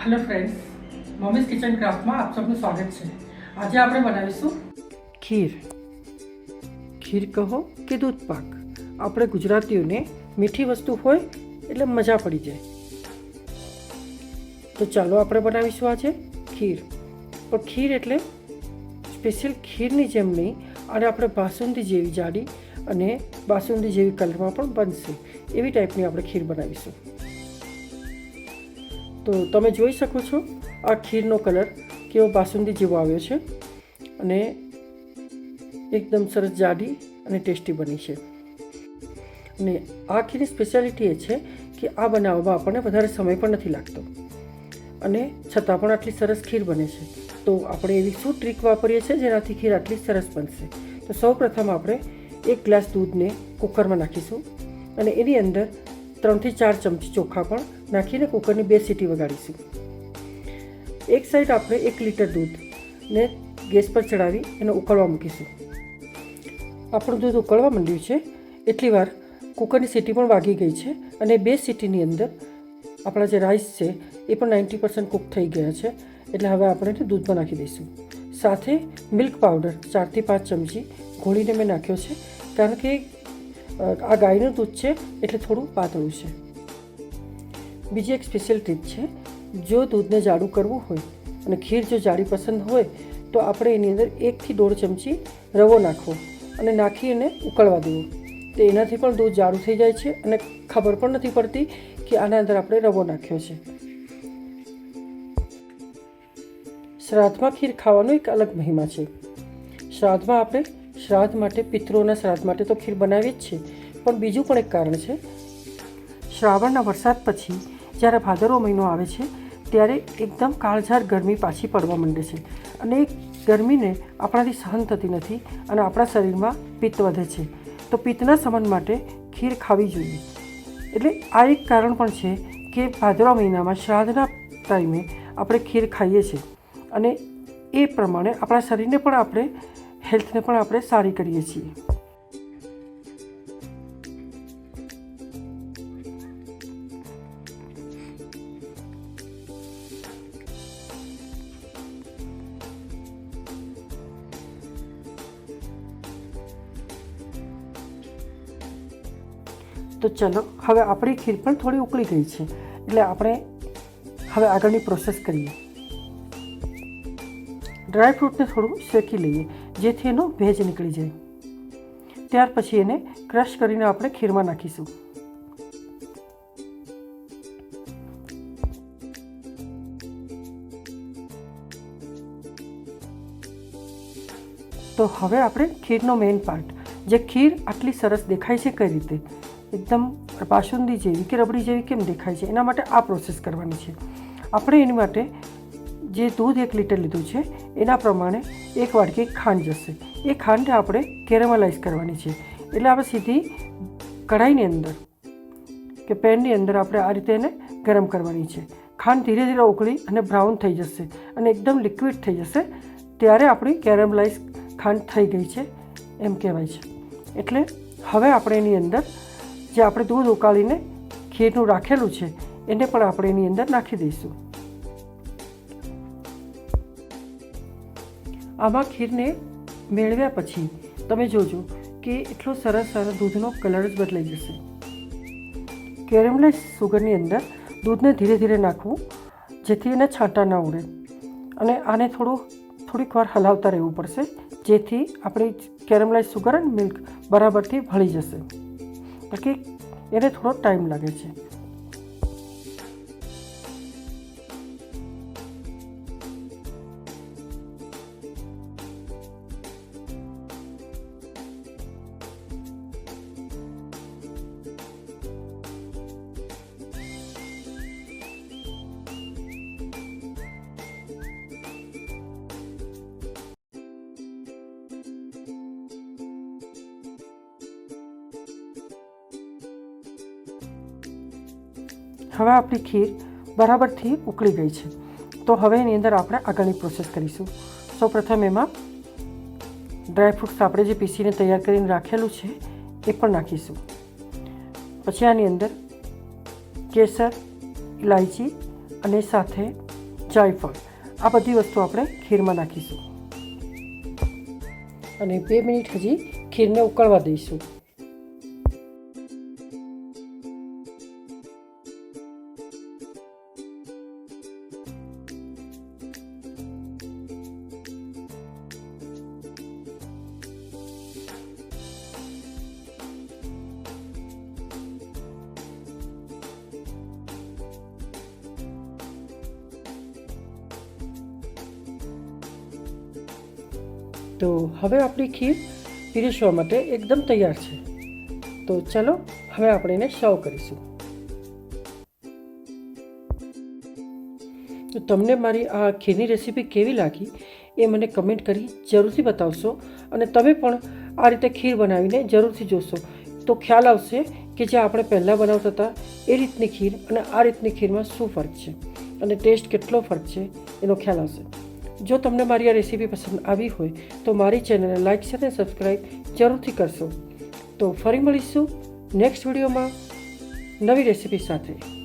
Hello friends, મમ્મીઝ kitchen ક્રાફ્ટમાં આપ સૌનું સ્વાગત છે. આજે આપણે બનાવીશું ખીર. ખીર કહો કે દૂધ પાક, આપણે ગુજરાતીઓને મીઠી વસ્તુ હોય એટલે મજા પડી જાય. તો ચાલો આપણે બનાવીશું આજે ખીર. પણ ખીર એટલે સ્પેશિયલ ખીરની જેમ નહીં, અને આપણે બાસુંદી જેવી જાડી અને બાસુંદી જેવી કલરમાં પણ બનશે એવી ટાઈપની આપણે ખીર બનાવીશું. તો તમે જોઈ શકો છો આ ખીરનો કલર કેવો બાસુંદી જેવો આવ્યો છે અને એકદમ સરસ જાડી અને ટેસ્ટી બની છે. અને આ ખીરની સ્પેશિયાલિટી એ છે કે આ બનાવવામાં આપણને વધારે સમય પણ નથી લાગતો અને છતાં પણ આટલી સરસ ખીર બને છે. તો આપણે એવી શું ટ્રીક વાપરીએ છીએ જેનાથી ખીર આટલી સરસ બનશે. તો સૌપ્રથમ આપણે 1 ગ્લાસ દૂધને કુકરમાં નાખીશું અને એની અંદર 3 થી 4 ચમચી ચોખા પણ નાખીને કુકરની 2 સીટી વગાડીશું. એક સાઈડ આપણે 1 લીટર દૂધને ગેસ પર ચડાવી એને ઉકળવા મૂકીશું. આપણું દૂધ ઉકળવા માંડ્યું છે એટલી વાર કુકરની સીટી પણ વાગી ગઈ છે અને 2 સીટીની અંદર આપણા જે રાઈસ છે એ પણ 90% કૂક થઈ ગયા છે. એટલે હવે આપણે એને દૂધમાં નાખી દઈશું. સાથે મિલ્ક પાવડર 4 થી 5 ચમચી ઘોળીને મેં નાખ્યો છે, કારણ કે આ ગાયનું દૂધ છે એટલે થોડું પાતળું છે. બીજી એક સ્પેશિયલ ટીપ છે, જો દૂધને જાડું કરવું હોય અને ખીર જો જાડી પસંદ હોય તો આપણે એની અંદર 1 થી 1.5 ચમચી રવો નાખવો અને નાખી એને ઉકળવા દેવો. તો એનાથી પણ દૂધ જાડું થઈ જાય છે અને ખબર પણ નથી પડતી કે આના અંદર આપણે રવો નાખ્યો છે. શ્રાદ્ધમાં ખીર ખાવાનો એક અલગ મહિમા છે. શ્રાદ્ધમાં આપણે શ્રાદ્ધ માટે, પિતૃઓના શ્રાદ્ધ માટે તો ખીર બનાવીએ જ છે, પણ બીજું પણ એક કારણ છે. શ્રાવણના વરસાદ પછી જ્યારે ભાદરવો મહિનો આવે છે ત્યારે એકદમ કાળઝાળ ગરમી પાછી પડવા માંડે છે અને એ ગરમીને આપણાથી સહન થતી નથી અને આપણા શરીરમાં પિત્ત વધે છે. તો પિત્તના શમન માટે ખીર ખાવી જોઈએ. એટલે આ એક કારણ પણ છે કે ભાદરવા મહિનામાં શ્રાદ્ધના ટાઈમે આપણે ખીર ખાઈએ છીએ અને એ પ્રમાણે આપણા શરીરને પણ આપણે, હેલ્થને પણ આપણે સારી કરીએ છીએ. તો ચલો, હવે આપણી ખીર પણ થોડી ઉકળી ગઈ છે એટલે આપણે હવે આગળની પ્રોસેસ કરીએ. ડ્રાય ફ્રૂટને થોડું શેકી લઈએ જેથી એનો ભેજ નીકળી જાય. ત્યાર પછી એને ક્રશ કરીને આપણે ખીરમાં નાખીશું. તો હવે આપણે ખીરનો મેઇન પાર્ટ, જે ખીર આટલી સરસ દેખાય છે કઈ રીતે, એકદમ બાસુંદી જેવી કે રબડી જેવી કેમ દેખાય છે, એના માટે આ પ્રોસેસ કરવાની છે. આપણે એની માટે જે દૂધ 1 લીટર લીધું છે એના પ્રમાણે 1 વાટકી ખાંડ જશે. એ ખાંડને આપણે કેરેમલાઇઝ કરવાની છે. એટલે આપણે સીધી કઢાઈની અંદર કે પેનની અંદર આપણે આ રીતે એને ગરમ કરવાની છે. ખાંડ ધીરે ધીરે ઓગળી અને બ્રાઉન થઈ જશે અને એકદમ લિક્વિડ થઈ જશે ત્યારે આપણી કેરેમલાઇઝ ખાંડ થઈ ગઈ છે એમ કહેવાય છે. એટલે હવે આપણે એની અંદર જે આપણે દૂધ ઉકાળીને ખીરનું રાખેલું છે એને પણ આપણે એની અંદર નાખી દઈશું. આમાં ખીરને મેળવ્યા પછી તમે જોજો કે એટલો સરસ દૂધનો કલર જ બદલાઈ જશે. કેરેમલાઇઝ સુગરની અંદર દૂધને ધીરે ધીરે નાખવું જેથી એને છાંટા ના ઉડે અને આને થોડીક વાર હલાવતા રહેવું પડશે જેથી આપણી કેરેમલાઇઝ સુગર અને મિલ્ક બરાબરથી ભળી જશે. બાકી એને થોડો ટાઈમ લાગે છે. હવે આપણી ખીર બરાબરથી ઉકળી ગઈ છે. તો હવે એની અંદર આપણે આગળની પ્રોસેસ કરીશું. સૌપ્રથમ એમાં ડ્રાયફ્રૂટ્સ આપણે જે પીસીને તૈયાર કરીને રાખેલું છે એ પણ નાખીશું. પછી આની અંદર કેસર, ઇલાયચી અને સાથે જાયફળ, આ બધી વસ્તુ આપણે ખીરમાં નાખીશું અને 2 મિનિટ હજી ખીરને ઉકળવા દઈશું. તો હવે આપણી ખીર પીરસવા માટે એકદમ તૈયાર છે. તો ચલો હવે આપણે એને સર્વ કરીશું. તો તમને મારી આ ખીરની રેસીપી કેવી લાગી એ મને કમેન્ટ કરી જરૂરથી બતાવશો અને તમે પણ આ રીતે ખીર બનાવીને જરૂરથી જોશો તો ખ્યાલ આવશે કે જે આપણે પહેલાં બનાવતા હતા એ રીતની ખીર અને આ રીતની ખીરમાં શું ફરક છે અને ટેસ્ટ કેટલો ફરક છે એનો ખ્યાલ આવશે. જો તમને મારી આ રેસીપી પસંદ આવી હોય તો મારી ચેનલને લાઇક છે અને સબસ્ક્રાઈબ જરૂરથી કરશો. તો ફરી મળીશું નેક્સ્ટ વિડીયોમાં નવી રેસીપી સાથે.